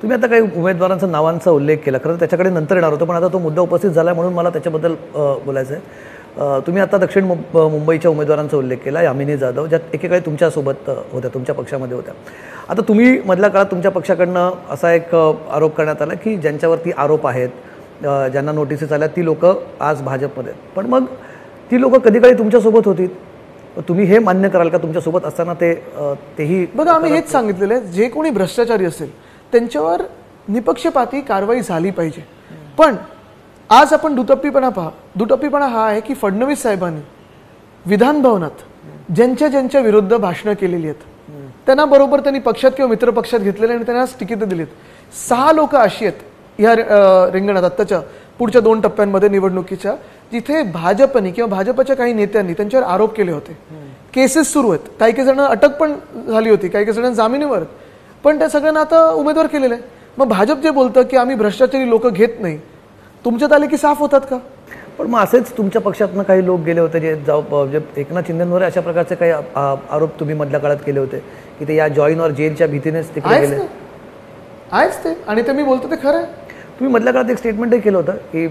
तुम्ही आता काही उमेदवारांचा नावांचा उल्लेख केला, खरं त्याच्याकडे नंतर येणार होतो, पण आता तो मुद्दा उपस्थित झाला म्हणून मला त्याच्याबद्दल बोलायचं आहे. तुम्ही आता दक्षिण मुंबईच्या उमेदवारांचा उल्लेख केला, यामिनी जाधव, ज्या एकेकाळी तुमच्यासोबत होत्या, तुमच्या पक्षामध्ये होत्या. आता तुम्ही मधल्या काळात तुमच्या पक्षाकडनं असा एक आरोप करण्यात आला की ज्यांच्यावरती आरोप आहेत, ज्यांना नोटिसेस आल्या, ती लोकं आज भाजपमध्ये. पण मग ती लोकं कधी काळी तुमच्यासोबत होती, तुम्ही हे मान्य कराल का तुमच्यासोबत असताना तेही? बघा, आम्ही हेच सांगितलेलं आहे, जे कोणी भ्रष्टाचारी असेल त्यांच्यावर निपक्षपाती कारवाई झाली पाहिजे. पण आज आपण दुटप्पीपणा हा आहे की फडणवीस साहेबांनी विधान भवनात ज्यांच्या विरुद्ध भाषणं केलेली आहेत त्यांना बरोबर त्यांनी पक्षात किंवा मित्र पक्षात घेतलेले आणि त्यांना तिकीट दिलीत. 6 लोक अशी आहेत या रिंगणात आत्ताच्या पुढच्या 2 टप्प्यांमध्ये निवडणुकीच्या, जिथे भाजपने किंवा भाजपच्या काही नेत्यांनी त्यांच्यावर आरोप केले होते. केसेस सुरू आहेत, काही जण अटक पण झाली होती, काही जण जामिनीवर, पण त्या सगळ्यांना आता उमेदवार केलेले आहे. मग भाजप जे बोलतं की आम्ही भ्रष्टाचारी लोक घेत नाही, तुमच्यात आले की साफ होतात का? पण मग असेच तुमच्या पक्षातनं काही लोक गेले होते जे एकनाथ शिंदेंवर अशा प्रकारचे काही आरोप तुम्ही मधल्या काळात केले होते की ते या जॉईन और जेलच्या भीतीनेच तिकडे गेले? आहेच ते, आणि ते मी बोलतो ते खरं आहे. तुम्ही मधल्या काळात एक स्टेटमेंटही केलं होतं की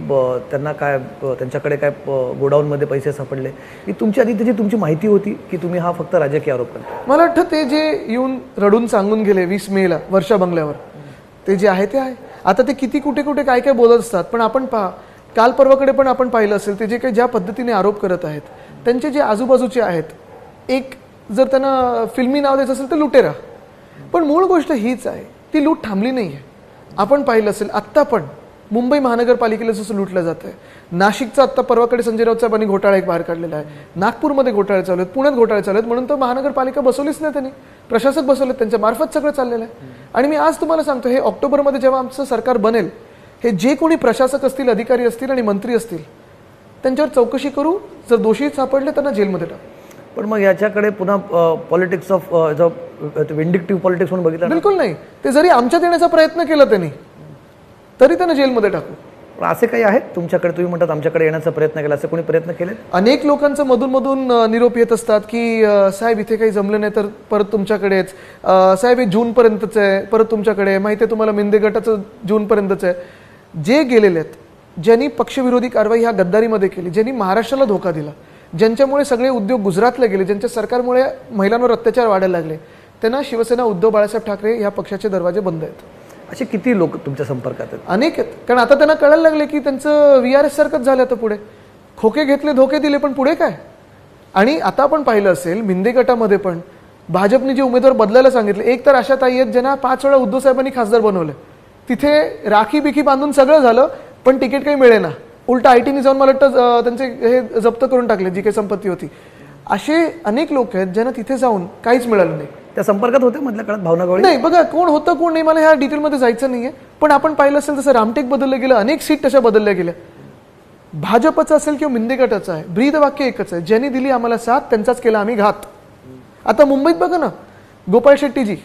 त्यांना काय, त्यांच्याकडे काय गोडाऊनमध्ये पैसे सापडले, की तुमची आधी त्याची तुमची माहिती होती की तुम्ही हा फक्त राजकीय आरोप करता? मला वाटतं ते जे येऊन रडून सांगून गेले 20 मेला वर्षा बंगल्यावर, ते जे आहे ते आहे. आता ते किती कुठे काय बोलत असतात, पण आपण काल परवाकडे पण आपण पाहिलं असेल, ते जे काही ज्या पद्धतीने आरोप करत आहेत त्यांचे जे आजूबाजूचे आहेत, एक जर त्यांना फिल्मी नाव द्यायचं असेल तर लुटेरा. पण मूळ गोष्ट हीच आहे, ती लूट थांबली नाही आहे. आपण पाहिलं असेल आत्ता पण मुंबई महानगरपालिकेला जसं लुटलं जातं आहे, नाशिकचा आत्ता परवाकडे संजय राऊत साहेबांनी घोटाळा एक बाहेर काढलेला आहे, नागपूरमध्ये घोटाळे चालू आहेत, पुण्यात घोटाळे चालू आहेत, म्हणून तर महानगरपालिका बसवलीच नाही त्यांनी, प्रशासक बसवलेत, त्यांच्या मार्फत सगळं चाललेलं आहे. आणि मी आज तुम्हाला सांगतो, हे ऑक्टोबरमध्ये जेव्हा आमचं सरकार बनेल, हे जे कोणी प्रशासक असतील, अधिकारी असतील आणि मंत्री असतील त्यांच्यावर चौकशी करू, जर दोषी सापडले त्यांना जेलमध्ये टाकू. पण मग याच्याकडे पुन्हा पॉलिटिक्स ऑफ विंडिक्टिव्ह पॉलिटिक्स म्हणून बघितलं? बिलकुल नाही. ते जरी आमच्यात येण्याचा प्रयत्न केला त्यांनी तरी त्यांना जेलमध्ये टाकू. पण असे काही आहेत तुमच्याकडे, तुम्ही म्हणतात आमच्याकडे येण्याचा प्रयत्न केला, असे कोणी प्रयत्न केले? अनेक लोकांचं मधून निरोप येत असतात की साहेब इथे काही जमलं नाही तर परत तुमच्याकडेच, साहेब हे जूनपर्यंतच आहे, परत तुमच्याकडे. माहिती आहे तुम्हाला, मिंदे गटाचं जूनपर्यंतच आहे. जे गेलेले आहेत, ज्यांनी पक्षविरोधी कारवाई ह्या गद्दारीमध्ये केली, ज्यांनी महाराष्ट्राला धोका दिला, ज्यांच्यामुळे सगळे उद्योग गुजरातला गेले, ज्यांच्या सरकारमुळे महिलांवर अत्याचार वाढायला लागले, त्यांना शिवसेना उद्धव बाळासाहेब ठाकरे या पक्षाचे दरवाजे बंद आहेत. असे किती लोक तुमच्या संपर्कात आहेत? अनेक आहेत. कारण आता त्यांना कळायला लागले की त्यांचं VRS सारखंच झालं. आता पुढे खोके घेतले, धोके दिले, पण पुढे काय? आणि आता आपण पाहिलं असेल, मिंदे गटामध्ये पण भाजपने जे उमेदवार बदलायला सांगितले, एक तर अशा ताई आहेत ज्यांना 5 वेळा उद्धव साहेबांनी खासदार बनवले, तिथे राखी बिखी बांधून सगळं झालं, पण तिकीट काही मिळेना. उलटा ITने जाऊन मला वाटतं त्यांचे हे जप्त करून टाकले, जी काही संपत्ती होती. असे अनेक लोक आहेत ज्यांना तिथे जाऊन काहीच मिळालं नाही. त्या संपर्कात होते मधल्या काळात भावना गवळी? नाही, बघा कोण होतं कोण नाही मला ह्या डिटेलमध्ये जायचं नाहीये. पण आपण पाहिलं असेल तसं रामटेक बदललं गेलं, अनेक सीट तशा बदलल्या गेल्या. भाजपचं असेल किंवा मिंदे गटाचं आहे, ब्रीद वाक्य एकच आहे, ज्यांनी दिली आम्हाला साथ त्यांचाच केला आम्ही घात. आता मुंबईत बघा ना, गोपाळ शेट्टीजी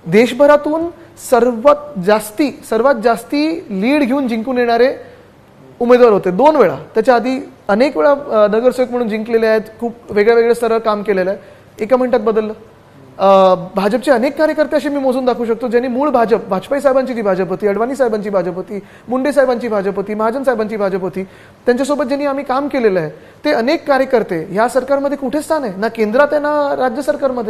देशभरातून सर्वात जास्ती लीड घेऊन जिंकून येणारे उमेदवार होते 2 वेळा. त्याच्या आधी अनेक वेळा नगरसेवक म्हणून जिंकलेले आहेत, खूप वेगळ्या स्तरावर काम केलेलं आहे. एका मिनिटात बदललं. भाजपचे अनेक कार्यकर्ते असे मी मोजून दाखवू शकतो ज्यांनी मूळ भाजप, वाजपेयी साहेबांची जी भाजप होती, अडवाणी साहेबांची भाजप होती, मुंडे साहेबांची भाजप होती, महाजन साहेबांची भाजप होती, त्यांच्यासोबत ज्यांनी आम्ही काम केलेलं आहे, ते अनेक कार्यकर्ते ह्या सरकारमध्ये कुठे स्थान आहे? ना केंद्रात आहे ना राज्य सरकारमध्ये.